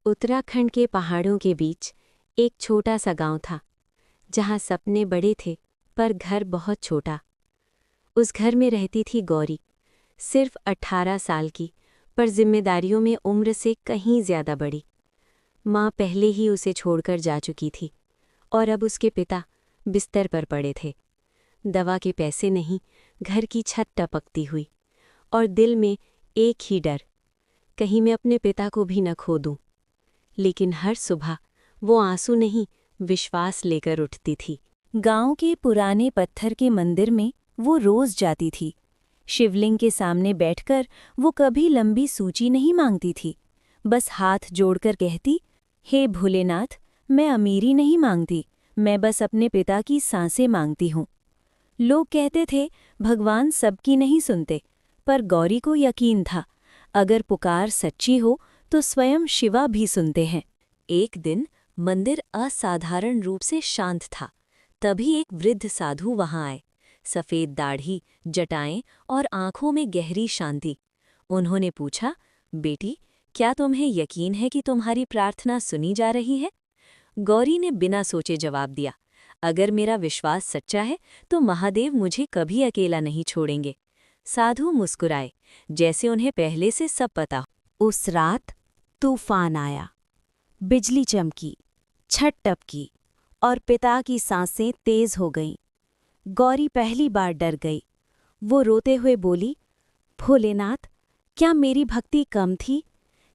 उत्तराखंड के पहाड़ों के बीच एक छोटा सा गांव था, जहां सपने बड़े थे पर घर बहुत छोटा। उस घर में रहती थी गौरी, सिर्फ 18 साल की, पर जिम्मेदारियों में उम्र से कहीं ज्यादा बड़ी। माँ पहले ही उसे छोड़कर जा चुकी थी और अब उसके पिता बिस्तर पर पड़े थे। दवा के पैसे नहीं, घर की छत टपकती हुई, और दिल में एक ही डर, कहीं मैं अपने पिता को भी न खो दूं। लेकिन हर सुबह वो आंसू नहीं, विश्वास लेकर उठती थी। गांव के पुराने पत्थर के मंदिर में वो रोज जाती थी। शिवलिंग के सामने बैठकर वो कभी लंबी सूची नहीं मांगती थी, बस हाथ जोड़कर कहती, हे भोलेनाथ, मैं अमीरी नहीं मांगती, मैं बस अपने पिता की सांसें मांगती हूँ। लोग कहते थे भगवान सबकी नहीं सुनते, पर गौरी को यकीन था, अगर पुकार सच्ची हो तो स्वयं शिवा भी सुनते हैं। एक दिन मंदिर असाधारण रूप से शांत था। तभी एक वृद्ध साधु वहां आए, सफेद दाढ़ी, जटाएं और आंखों में गहरी शांति। उन्होंने पूछा, बेटी, क्या तुम्हें यकीन है कि तुम्हारी प्रार्थना सुनी जा रही है? गौरी ने बिना सोचे जवाब दिया, अगर मेरा विश्वास सच्चा है तो महादेव मुझे कभी अकेला नहीं छोड़ेंगे। साधु मुस्कुराए, जैसे उन्हें पहले से सब पता हो। उस रात तूफान आया, बिजली चमकी, छत टपकी और पिता की सांसें तेज हो गईं। गौरी पहली बार डर गई। वो रोते हुए बोली, भोलेनाथ, क्या मेरी भक्ति कम थी?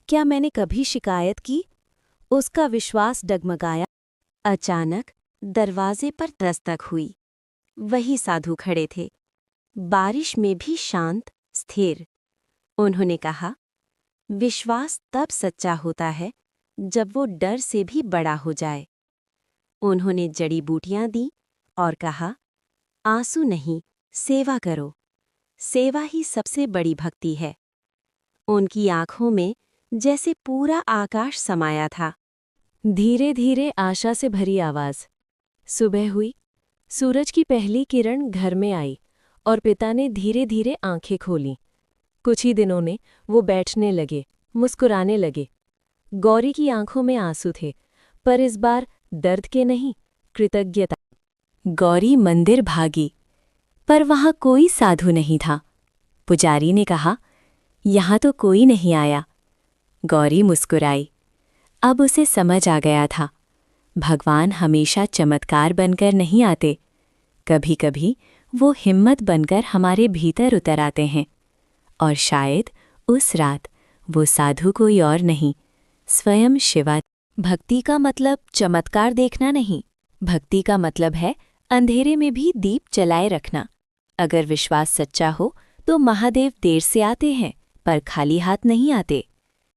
क्या मैंने कभी शिकायत की? उसका विश्वास डगमगाया। अचानक दरवाजे पर दस्तक हुई। वही साधु खड़े थे, बारिश में भी शांत, स्थिर। उन्होंने कहा, विश्वास तब सच्चा होता है जब वो डर से भी बड़ा हो जाए। उन्होंने जड़ी बूटियां दी और कहा, आंसू नहीं, सेवा करो। सेवा ही सबसे बड़ी भक्ति है। उनकी आंखों में जैसे पूरा आकाश समाया था। धीरे धीरे आशा से भरी आवाज। सुबह हुई, सूरज की पहली किरण घर में आई और पिता ने धीरे धीरे आंखें खोलीं। कुछ ही दिनों में वो बैठने लगे, मुस्कुराने लगे। गौरी की आंखों में आंसू थे, पर इस बार दर्द के नहीं, कृतज्ञता। गौरी मंदिर भागी, पर वहां कोई साधु नहीं था। पुजारी ने कहा, यहाँ तो कोई नहीं आया। गौरी मुस्कुराई। अब उसे समझ आ गया था, भगवान हमेशा चमत्कार बनकर नहीं आते, कभी कभी वो हिम्मत बनकर हमारे भीतर उतर आते हैं। और शायद उस रात वो साधु कोई और नहीं, स्वयं शिवा। भक्ति का मतलब चमत्कार देखना नहीं, भक्ति का मतलब है अंधेरे में भी दीप जलाए रखना। अगर विश्वास सच्चा हो तो महादेव देर से आते हैं, पर खाली हाथ नहीं आते।